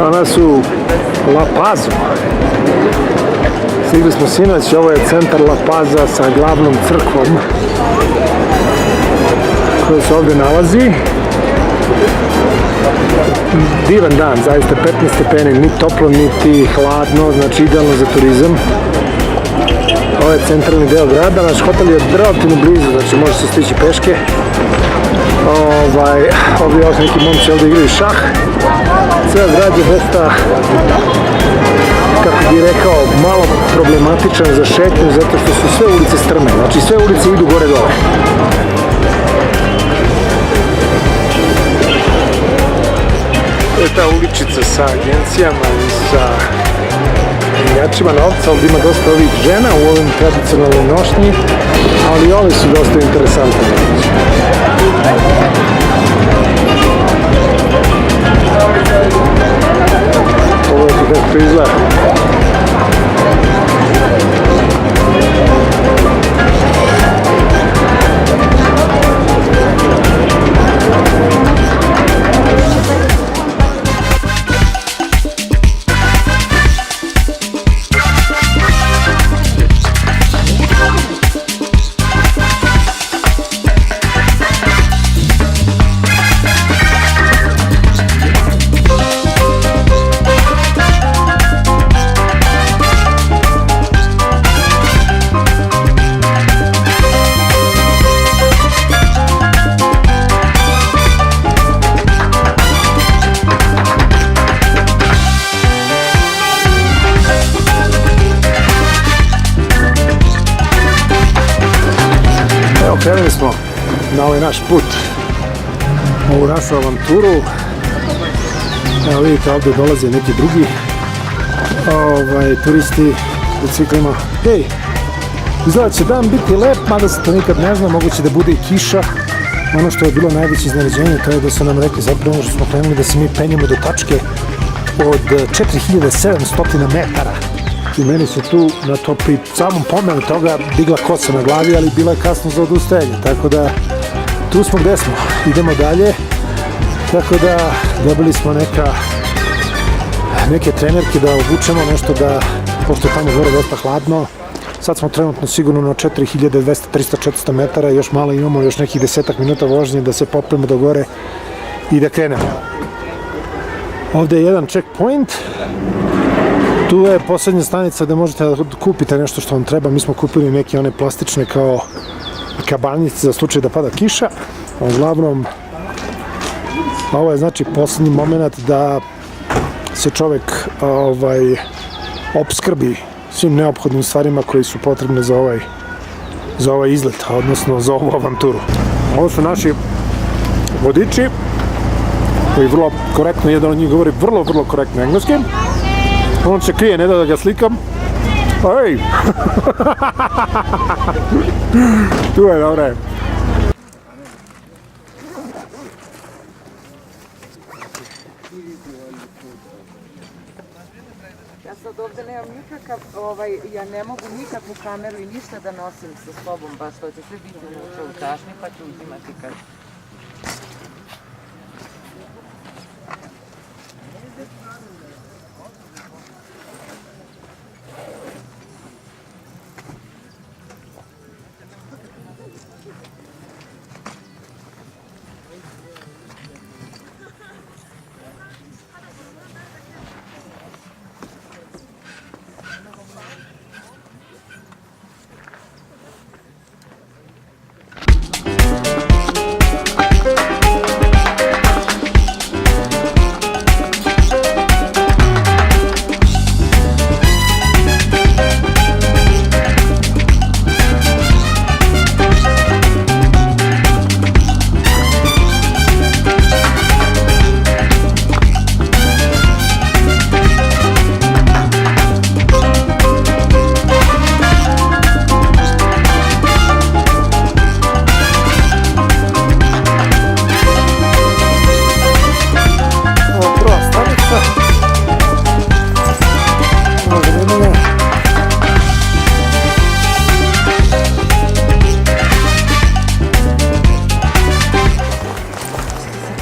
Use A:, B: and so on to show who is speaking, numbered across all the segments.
A: Ona su La Pazu. Stigli smo sinoć, ovo je centar La Paza sa glavnom crkvom koja se ovdje nalazi. Divan dan, zaista 15 stepeni, ni toplo, niti hladno, znači idealno za turizam. Ovo je centralni deo grada, naš hotel je relativno blizu, znači može se stići peške. Ovdje još neki momci ovdje igraju šah. Ceo grad je dosta, kako bih rekao, malo problematičan za šetnju, zato što su sve ulice strme, znači sve ulice idu gore-dole. To je ta uličica sa agencijama i sa menjačima novca, ovdje ima dosta ovih žena u ovim tradicionalnoj nošnji, ali ove su dosta interesantne. Ovo je kako to izgleda. Krenuli smo na ovaj naš put, ovu našu avanturu. Evo vidite, ovdje dolaze neki drugi turisti, biciklima. Hej, izgleda će dan biti lep, mada se to nikad ne zna, moguće da bude i kiša. Ono što je bilo najveće iznenađenje, to je da su nam rekli zapravo što smo krenuli da se mi penjemo do tačke od 4700 metara. I meni se tu na to pri samom pomenu toga digla kosa na glavi, ali bila je kasno za odustajanje, tako da tu smo gde smo, idemo dalje. Tako da dobili smo neke trenerke da obučemo nešto, da, pošto je tamo gore dosta hladno. Sad smo trenutno sigurno na 4200, 300, 400 metara, još malo imamo, još nekih 10 minuta vožnje da se popnemo do gore i da krenemo. Ovdje je jedan checkpoint. Tu je posljednja stanica gdje možete da kupite nešto što vam treba. Mi smo kupili neke one plastične kao kabanjice za slučaj da pada kiša. Uglavnom, ovo je znači posljednji moment da se čovjek opskrbi svim neophodnim stvarima koji su potrebne za ovaj izlet, odnosno za ovu avanturu. Ovo su naši vodiči koji vrlo korektno, jedan od njih govori vrlo korektno engleski. On se krije, ne da ga slikam. Ej! Tu je, dobro je.
B: Ja sad ovdje nemam nikakav, ja ne mogu nikakvu kameru i ništa da nosim sa sobom, baš to će sve biti unutra u čašnji, pa ću uzimati kad...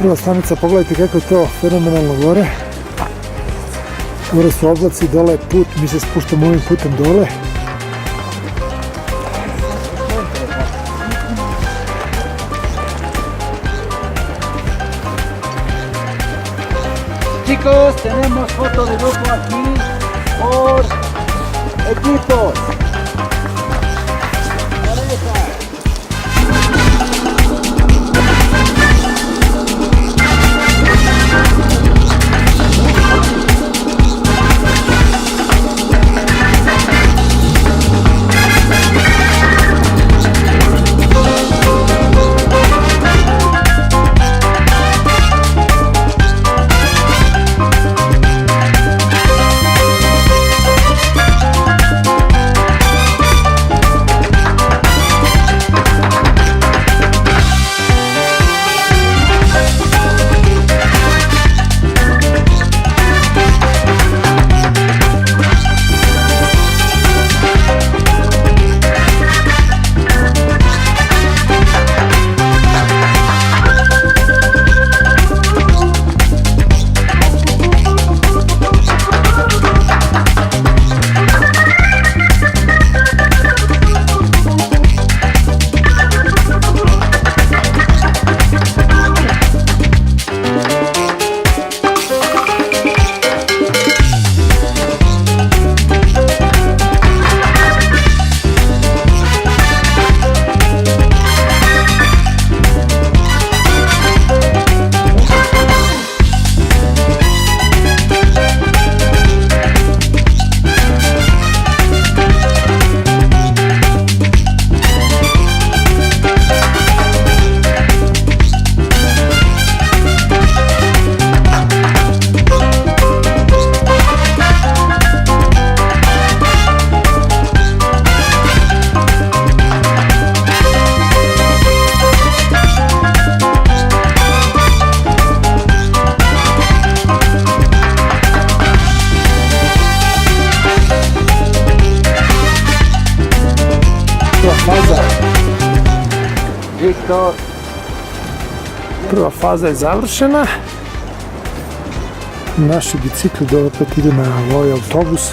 A: Prva stanica, pogledajte kako je to fenomenalno gore. Gore su oblaci, dole je put, mi se spuštamo ovim putem dole.
C: Chicos, tenemos foto de grupo aquí por equipos. Viktor.
A: Prva faza je završena. Naši bicikli da opet idu na ovaj autobus.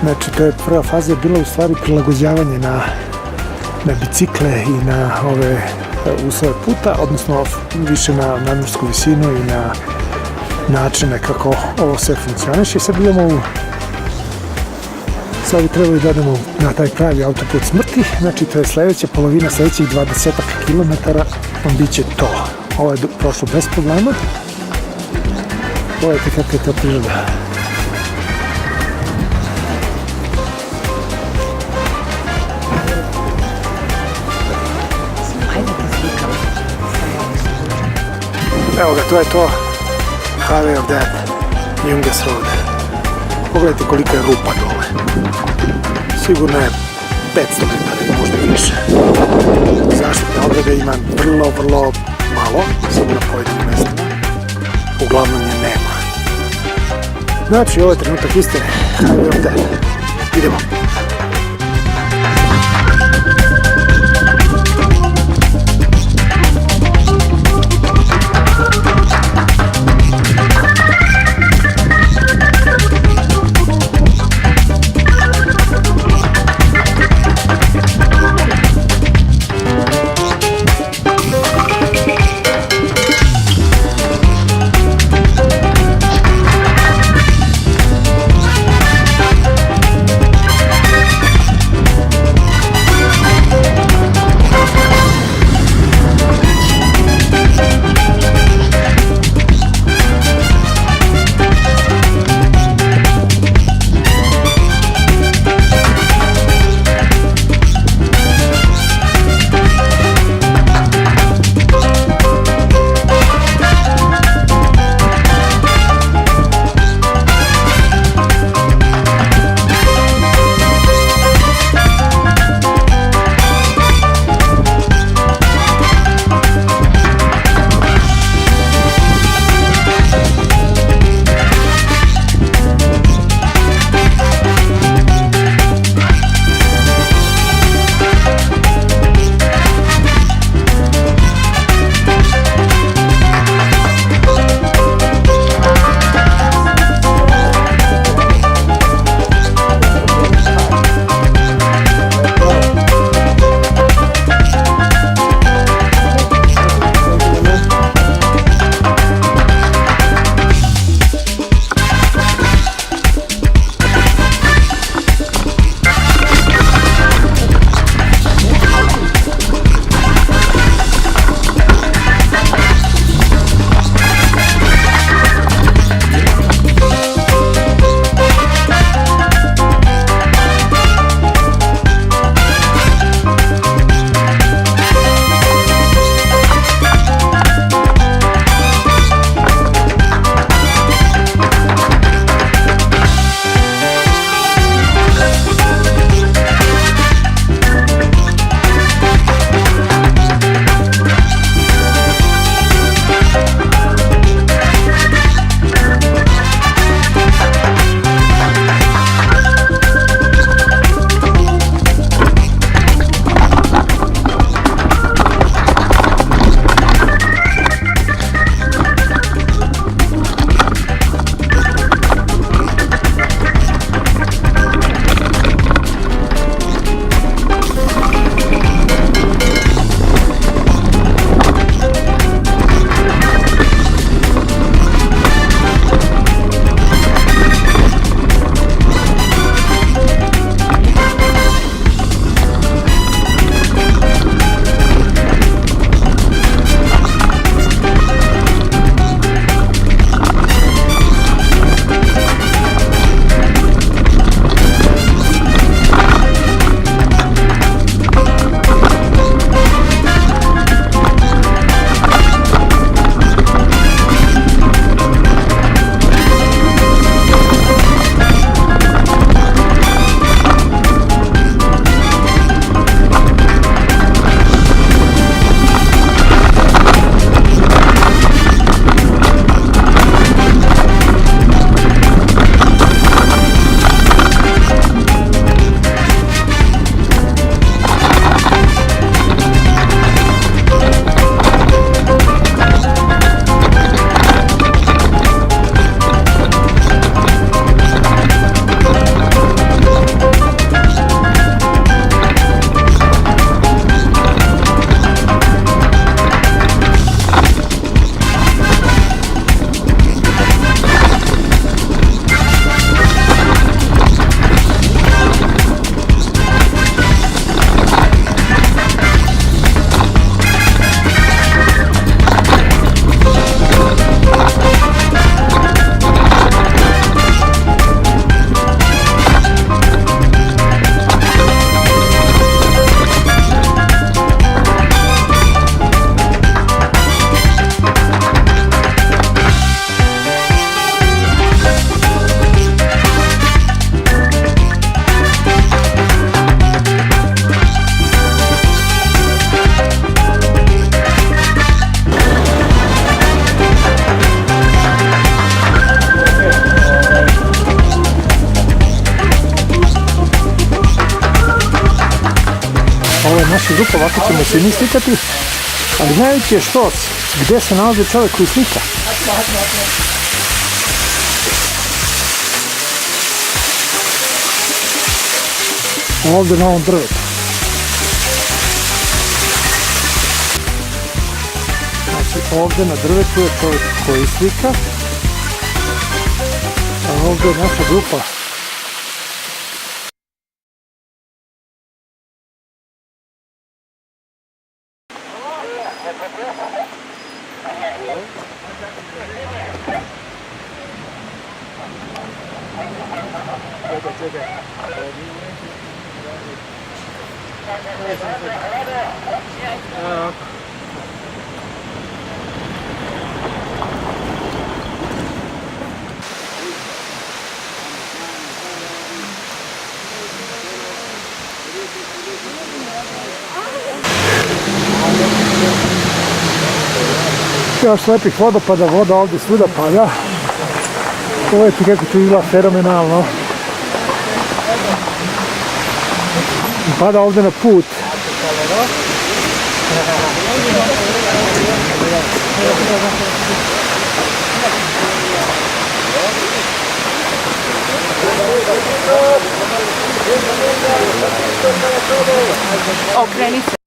A: Znači, to je prva faza je bila u stvari prilagođavanje na bicikle i na ove uslove puta, odnosno više na nadmorsku visinu i na načine kako ovo sve funkcioniše. I sad idemo sad bi trebali da idemo na taj pravi autoput smrti, znači to je sledeća polovina, sledećih 20 kilometara, bit će to. Ovo je prošlo bez problema. Pogledajte kakva je to priroda. Evo ga, to je to. Highway of Death, Junges Road. Pogledajte kolika je rupa dole. Sigurno je 500 metara ili možda i više. Zaštitne ograde ima vrlo malo, samo na pojedinim mestima. Uglavnom je nema. Znači, ovo je trenutak istine. Highway of Death. Idemo. naša grupa, ovako ćemo se mi slikati, ali najveći je štos gde se nalazi čovjek koji slika. Ovdje na ovom drvetu. Znači ovdje na drvetu je čovjek koji slika, a ovdje je naša grupa. Još lepih vodopada, voda ovdje svuda pada. Pogledajte kako to izgleda fenomenalno. Pada ovdje na put.
B: Okreni se.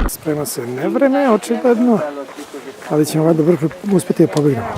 A: Sprema se nevreme, očigledno, ali ćemo valjda brzo uspjeti da pobegnemo.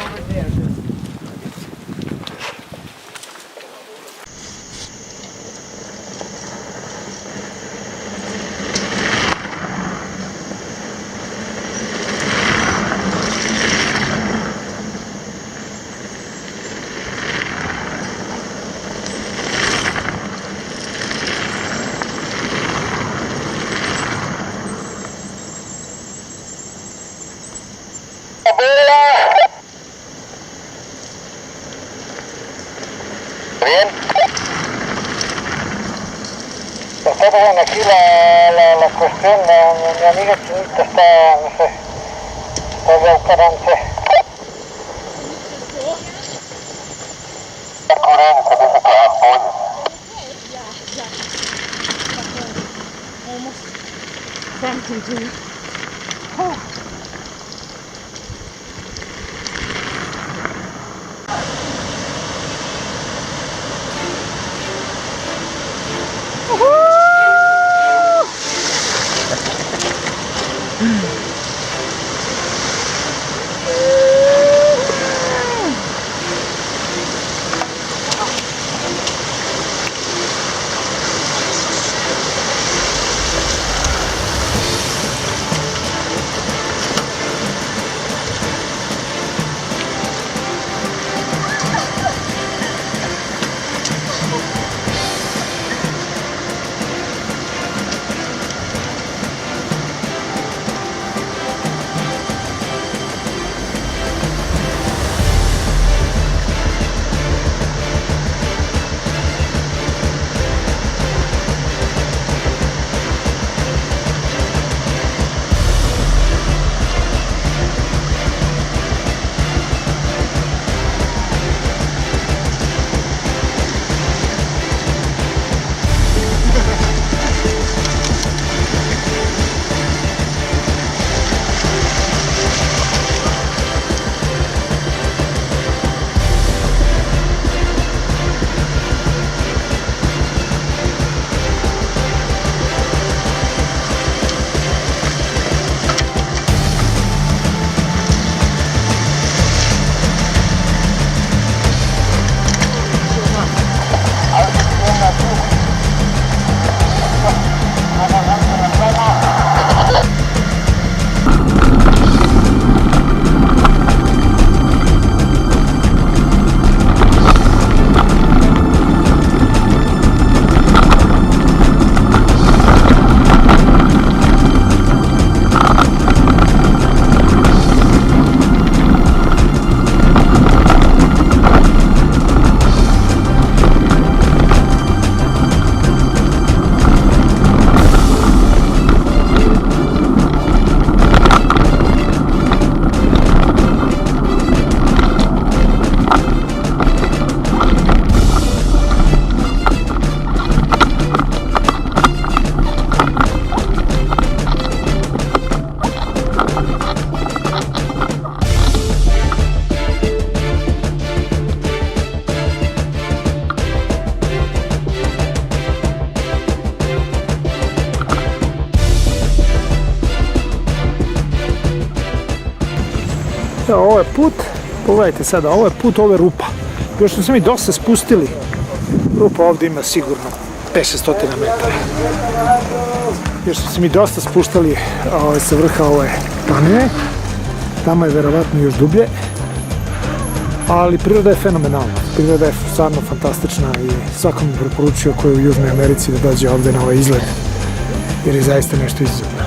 D: Bien. Está bien aquí la cuestión, mi amiga Chinita está, no sé, está de Alcarance. Está curando, se dice que apoyo.
B: Uhul!
A: Evo, ovo je put, pogledajte sada, ovo je put, ovo je rupa. Još smo se mi dosta spustili. Rupa ovdje ima sigurno 500 metara. Još smo se mi dosta spuštali sa vrha ove planine. Tamo je verovatno još dublje. Ali priroda je fenomenalna. Priroda je stvarno fantastična i svakom bi preporučio koji je u Južnoj Americi da dođe ovdje na ovaj izgled. Jer je zaista nešto izuzetno.